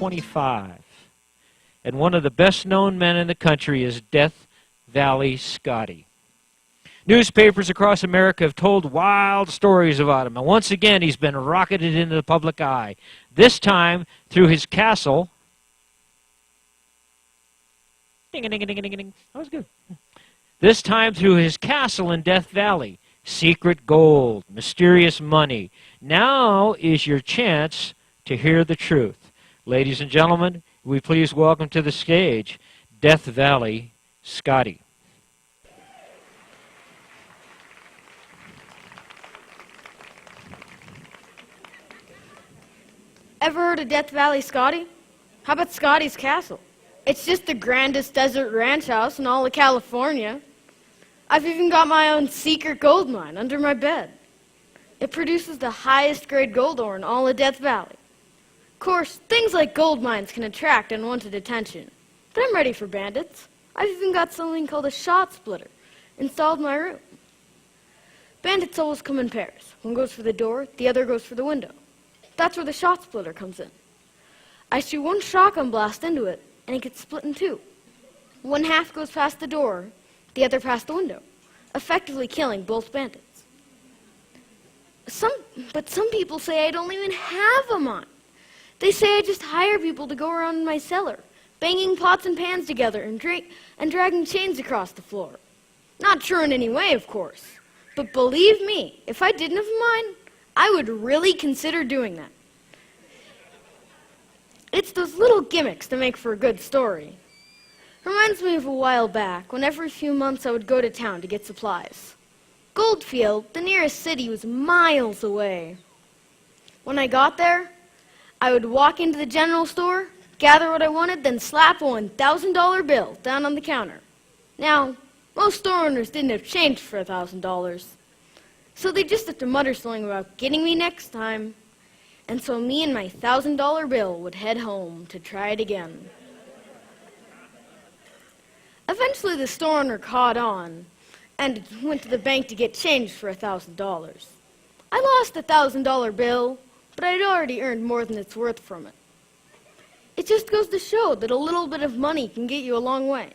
25. And one of the best-known men in the country is Death Valley Scotty. Newspapers across America have told wild stories about him, and once again he's been rocketed into the public eye, this time through his castle. Ding-a-ding-a-ding-a-ding. That was good. This time through his castle in Death Valley. Secret gold, mysterious money. Now is your chance to hear the truth. Ladies and gentlemen, we please welcome to the stage Death Valley Scotty. Ever heard of Death Valley Scotty? How about Scotty's Castle? It's just the grandest desert ranch house in all of California. I've even got my own secret gold mine under my bed. It produces the highest grade gold ore in all of Death Valley. Of course, things like gold mines can attract unwanted attention, but I'm ready for bandits. I've even got something called a shot splitter installed in my room. Bandits always come in pairs. One goes for the door, the other goes for the window. That's where the shot splitter comes in. I shoot one shotgun blast into it, and it gets split in two. One half goes past the door, the other past the window, effectively killing both bandits. But some people say I don't even have a mine. They say I just hire people to go around in my cellar, banging pots and pans together and dragging chains across the floor. Not true in any way, of course. But believe me, if I didn't have a mine, I would really consider doing that. It's those little gimmicks that make for a good story. Reminds me of a while back when every few months I would go to town to get supplies. Goldfield, the nearest city, was miles away. When I got there, I would walk into the general store, gather what I wanted, then slap a $1,000 bill down on the counter. Now, most store owners didn't have change for $1,000, so they just had to mutter something about getting me next time. And so me and my $1,000 bill would head home to try it again. Eventually the store owner caught on and went to the bank to get change for $1,000. I lost the $1,000 bill, but I'd already earned more than it's worth from it. It just goes to show that a little bit of money can get you a long way.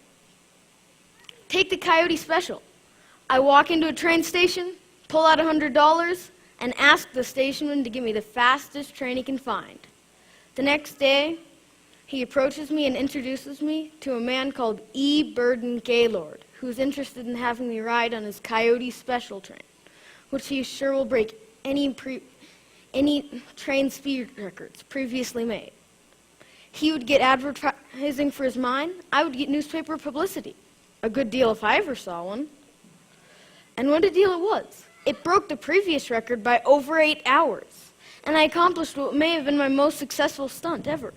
Take the Coyote Special. I walk into a train station, pull out $100, and ask the stationman to give me the fastest train he can find. The next day, he approaches me and introduces me to a man called E. Burden Gaylord, who's interested in having me ride on his Coyote Special train, which he is sure will break any train speed records previously made. He would get advertising for his mine. I would get newspaper publicity. A good deal if I ever saw one. And what a deal it was. It broke the previous record by over 8 hours, and I accomplished what may have been my most successful stunt ever.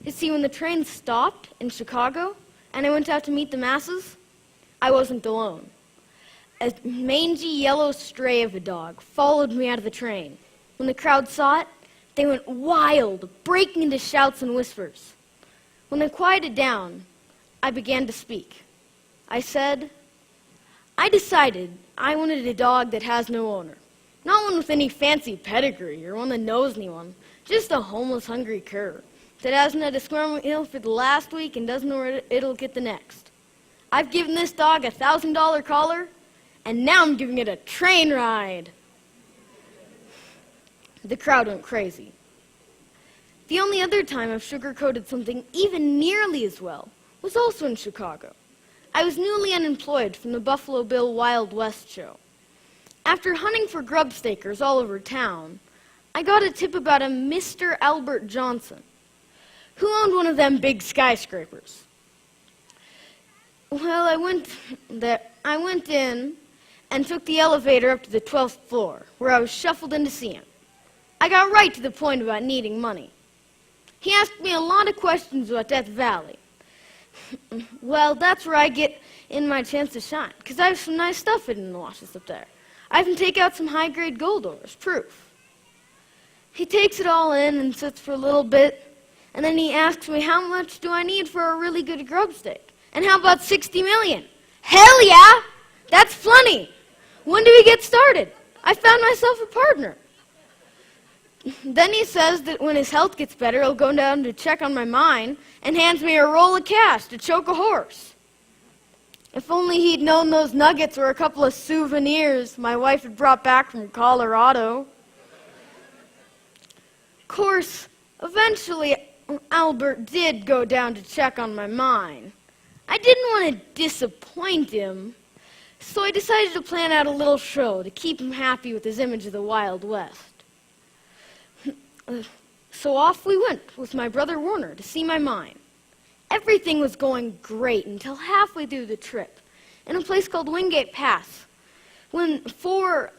You see, when the train stopped in Chicago, and I went out to meet the masses, I wasn't alone. A mangy yellow stray of a dog followed me out of the train. When the crowd saw it, they went wild, breaking into shouts and whispers. When they quieted down, I began to speak. I said, I decided I wanted a dog that has no owner. Not one with any fancy pedigree or one that knows anyone. Just a homeless, hungry cur that hasn't had a squirrel meal for the last week and doesn't know where it'll get the next. I've given this dog a $1,000 collar, and now I'm giving it a train ride. The crowd went crazy. The only other time I've sugar-coated something even nearly as well was also in Chicago. I was newly unemployed from the Buffalo Bill Wild West show. After hunting for grub stakers all over town, I got a tip about a Mr. Albert Johnson, who owned one of them big skyscrapers. Well, I went in and took the elevator up to the 12th floor, where I was shuffled in to see him. I got right to the point about needing money. He asked me a lot of questions about Death Valley. Well, that's where I get in my chance to shine, because I have some nice stuff hidden in the washes up there. I can take out some high-grade gold ore as proof. He takes it all in and sits for a little bit, and then he asks me, how much do I need for a really good grub stake? And how about 60 million? Hell yeah! That's plenty! When do we get started? I found myself a partner. Then he says that when his health gets better, he'll go down to check on my mine and hands me a roll of cash to choke a horse. If only he'd known those nuggets were a couple of souvenirs my wife had brought back from Colorado. Of course, eventually Albert did go down to check on my mine. I didn't want to disappoint him, so I decided to plan out a little show to keep him happy with his image of the Wild West. So off we went with my brother Warner to see my mine. Everything was going great until halfway through the trip, in a place called Wingate Pass, when four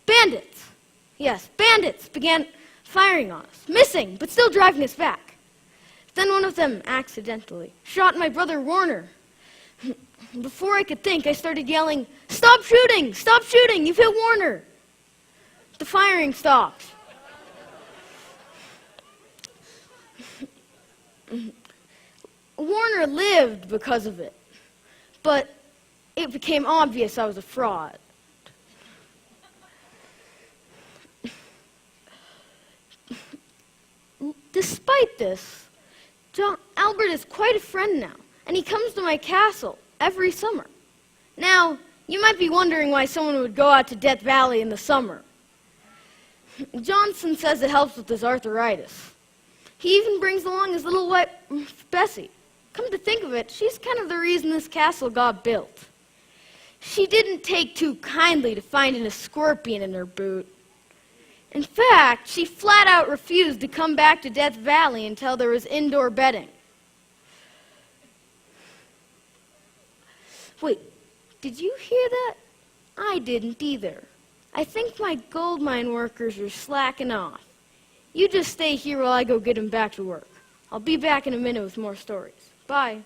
bandits began firing on us, missing, but still driving us back. Then one of them accidentally shot my brother Warner. Before I could think, I started yelling, "Stop shooting! Stop shooting! You've hit Warner!" The firing stopped. Warner lived because of it, but it became obvious I was a fraud. Despite this, Albert is quite a friend now, and he comes to my castle every summer. Now, you might be wondering why someone would go out to Death Valley in the summer. Johnson says it helps with his arthritis. He even brings along his little wife, Bessie. Come to think of it, she's kind of the reason this castle got built. She didn't take too kindly to finding a scorpion in her boot. In fact, she flat out refused to come back to Death Valley until there was indoor bedding. Wait, did you hear that? I didn't either. I think my gold mine workers are slacking off. You just stay here while I go get them back to work. I'll be back in a minute with more stories. Bye.